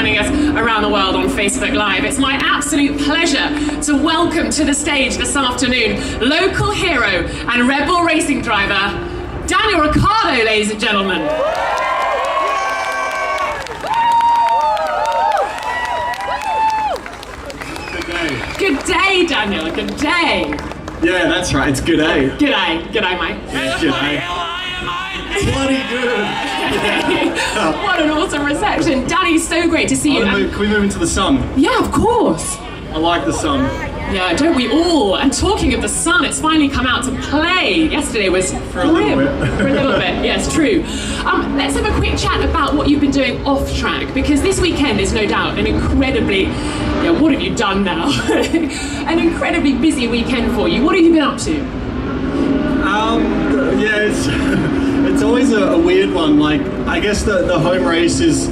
joining us around the world on Facebook Live. It's my absolute pleasure to welcome to the stage this afternoon local hero and Red Bull racing driver, Daniel Ricciardo, ladies and gentlemen. Good day, Daniel. Good day. Yeah, that's right. It's good day. G'day. G'day, mate. G'day. Bloody good. What an awesome reception. Danny, so great to see you. Can we move into the sun? Yeah, of course. I like the sun. Yeah, don't we all? And talking of the sun, it's finally come out to play. Yesterday was For a little bit. For a little bit, yes, true. Let's have a quick chat about what you've been doing off track, because this weekend is no doubt an incredibly, what have you done now? An incredibly busy weekend for you. What have you been up to? It's always a weird one. Like, I guess the home race is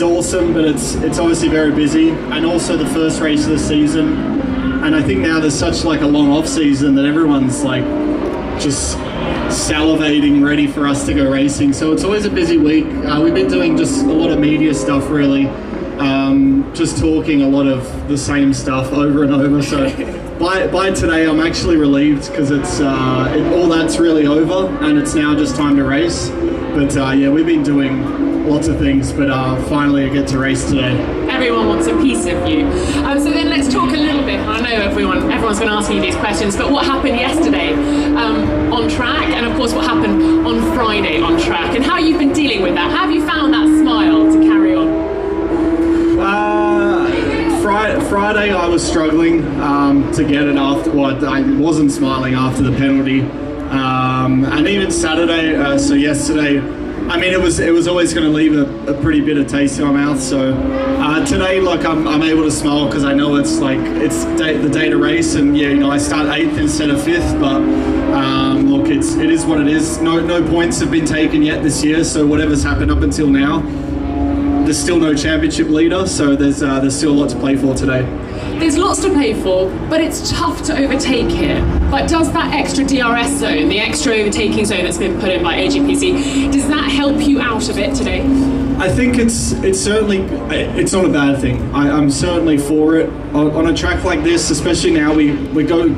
awesome, but it's obviously very busy, and also the first race of the season. And I think now there's such like a long off season that everyone's like just salivating, ready for us to go racing. So it's always a busy week. We've been doing just a lot of media stuff, really, just talking a lot of the same stuff over and over. So by today, I'm actually relieved because it's all that's really over, and it's now just time to race. But we've been doing lots of things, but finally I get to race today. Everyone wants a piece of you. So then let's talk a little bit. I know everyone's going to ask you these questions, but what happened yesterday on track, and of course what happened on Friday on track, and how you've been dealing with that. How have you found that smile to carry on? Friday I was struggling to get it after. Well, I wasn't smiling after the penalty, and even Saturday. So yesterday, I mean, it was always going to leave a pretty bitter taste in my mouth. So today, like, I'm able to smile because I know it's the day to race, and I start 8th instead of 5th. But look, it is what it is. No points have been taken yet this year. So whatever's happened up until now, there's still no championship leader. So there's still a lot to play for today. There's lots to play for, but it's tough to overtake here. But does that extra DRS zone, the extra overtaking zone that's been put in by AGPC, does that help you out of it today? I think it's certainly, it's not a bad thing. I'm certainly for it. On a track like this, especially now, we're going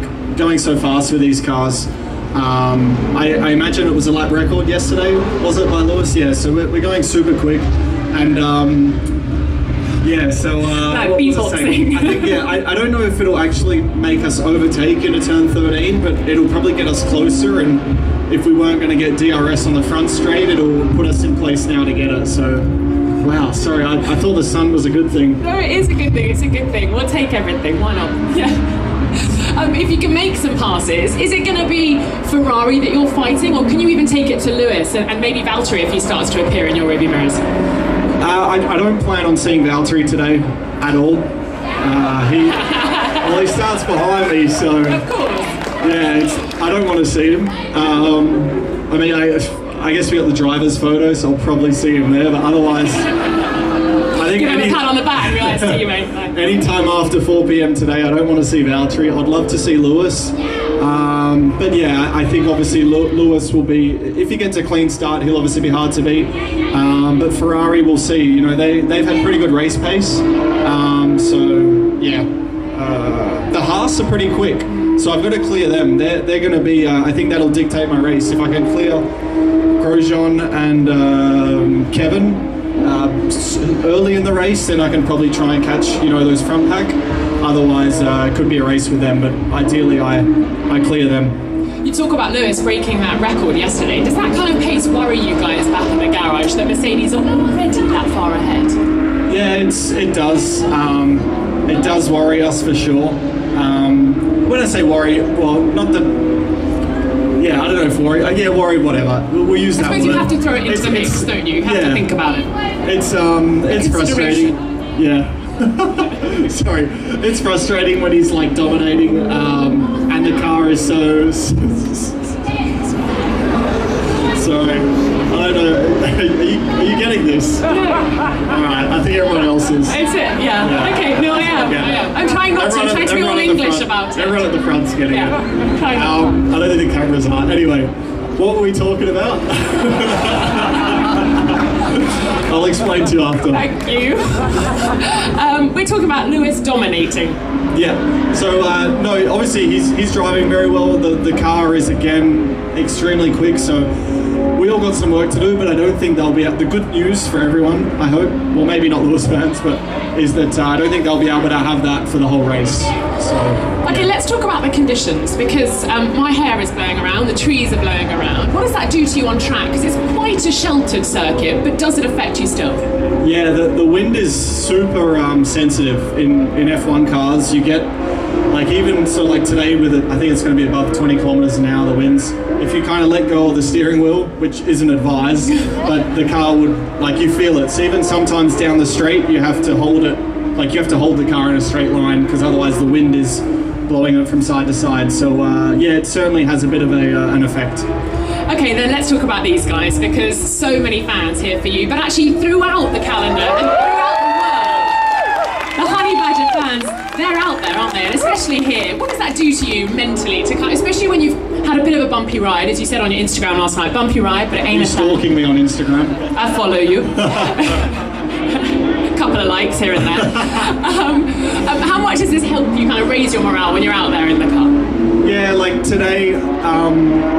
so fast with these cars. I imagine it was a lap record yesterday, was it, by Lewis? Yeah, so we're going super quick. And that beatboxing. I think, I don't know if it'll actually make us overtake into turn 13, but it'll probably get us closer, and if we weren't going to get DRS on the front straight, it'll put us in place now to get it. So, wow, sorry, I thought the sun was a good thing. No, it is a good thing, it's a good thing. We'll take everything, why not? Yeah. If you can make some passes, is it going to be Ferrari that you're fighting, or can you even take it to Lewis and maybe Valtteri if he starts to appear in your rearview mirrors? I don't plan on seeing Valtteri today at all. He starts behind me, so of course. Yeah, I don't want to see him. I mean, I guess we got the driver's photo, so I'll probably see him there. But otherwise, I think give him a pat on the back. Right, see you, mate. Any time after 4 p.m. today, I don't want to see Valtteri. I'd love to see Lewis. But yeah, I think obviously Lewis will be, if he gets a clean start, he'll obviously be hard to beat. But Ferrari, we'll see. They've had pretty good race pace. The Haas are pretty quick, so I've got to clear them. They're going to be, I think that'll dictate my race. If I can clear Grosjean and Kevin early in the race, then I can probably try and catch, those front pack. Otherwise, it could be a race with them, but ideally I clear them. You talk about Lewis breaking that record yesterday. Does that kind of pace worry you guys back in the garage, that Mercedes are already that far ahead? Yeah, it does. It does worry us for sure. When I say worry, well, not that. Yeah, I don't know if worry. Yeah, worry, whatever. We'll use that word. I suppose you have to throw it into the mix, don't you? You have to think about it. It's frustrating. Yeah. Sorry, it's frustrating when he's like dominating, and the car is so. Sorry, I don't know. Are you getting this? All right, I think everyone else is. It's it, yeah. Okay, no, I am. I'm trying not to. I'm trying to be all English about it. Everyone at the front's getting it. I'm trying I don't think the cameras are. Anyway, what were we talking about? I'll explain to you after. Thank you. We're talking about Lewis dominating. Yeah. So no, obviously he's driving very well. The car is again extremely quick. So we all got some work to do, but I don't think they'll be. The good news for everyone, I hope, well maybe not Lewis fans, but is that I don't think they'll be able to have that for the whole race. So. Okay, let's talk about the conditions, because my hair is blowing around, the trees are blowing around. What does that do to you on track? Because it's quite a sheltered circuit, but does it affect you still? Yeah, the wind is super sensitive in F1 cars. You get, like even so like today with it, I think it's going to be above 20 kilometers an hour, the winds. If you kind of let go of the steering wheel, which isn't advised, but the car would, like you feel it. So even sometimes down the straight, you have to hold it, like you have to hold the car in a straight line because otherwise the wind is blowing it from side to side. So yeah, it certainly has a bit of an effect. Okay, then let's talk about these guys, because so many fans here for you, but actually throughout the calendar and throughout the world, the Honey Badger fans, they're out there, aren't they? And especially here, what does that do to you mentally, to kind of, especially when you've had a bit of a bumpy ride, as you said on your Instagram last night, bumpy ride, but it ain't You're stalking me on Instagram. I follow you. Couple of likes here and there. How much does this help you kind of raise your morale when you're out there in the car? Yeah, like today,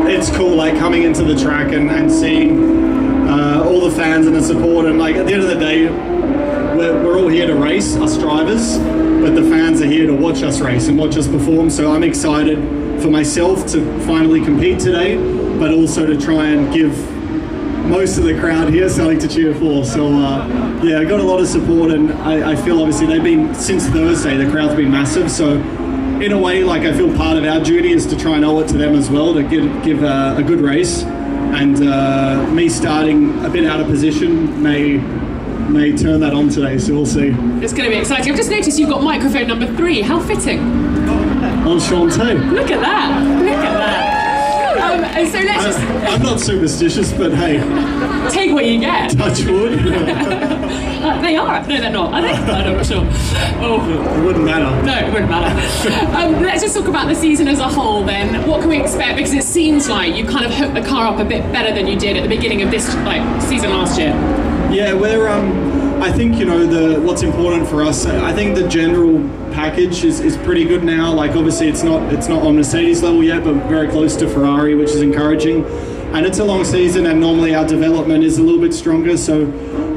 it's cool, like coming into the track and seeing all the fans and the support, and like at the end of the day, we're all here to race, us drivers, but the fans are here to watch us race and watch us perform. So I'm excited for myself to finally compete today, but also to try and give most of the crowd here something to cheer for. So yeah, I got a lot of support, and I feel obviously they've been, since Thursday, the crowd's been massive. So in a way, like I feel part of our duty is to try and owe it to them as well, to give a good race. And me starting a bit out of position may turn that on today, so we'll see. It's going to be exciting. I've just noticed you've got microphone number 3. How fitting. Enchanté. Look at that. Look at that. So let's just... I'm not superstitious, but hey. Take what you get. Touch wood. They are. No, they're not. Are they? I'm not sure. Oh. It wouldn't matter. No, it wouldn't matter. Let's just talk about the season as a whole then. What can we expect? Because it seems like you kind of hooked the car up a bit better than you did at the beginning of this season last year. Yeah, we're I think, you know, what's important for us, I think the general package is pretty good now. Like obviously it's not on Mercedes level yet, but very close to Ferrari, which is encouraging. And it's a long season, and normally our development is a little bit stronger. So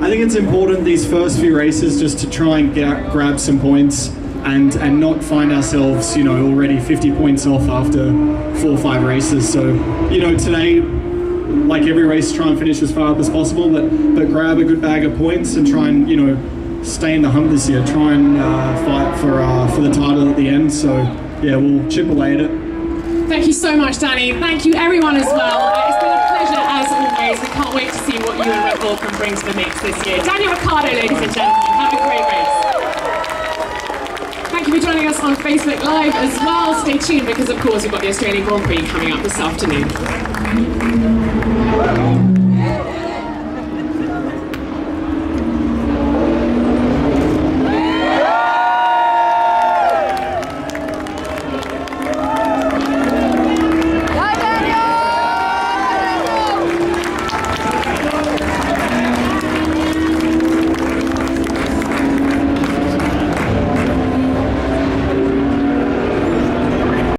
I think it's important these first few races just to try and grab some points and not find ourselves, you know, already 50 points off after 4 or 5 races. So, you know, today, like every race, try and finish as far up as possible, but grab a good bag of points and try and, you know, stay in the hunt this year. Try and fight for the title at the end. So yeah, we'll chip away at it. Thank you so much, Danny. Thank you, everyone, as well. It's been a pleasure as always. We can't wait to see what you and Red Bull can bring to the mix this year. Daniel Ricciardo, ladies and gentlemen, have a great race. Thank you for joining us on Facebook Live as well. Stay tuned because, of course, we've got the Australian Grand Prix coming up this afternoon.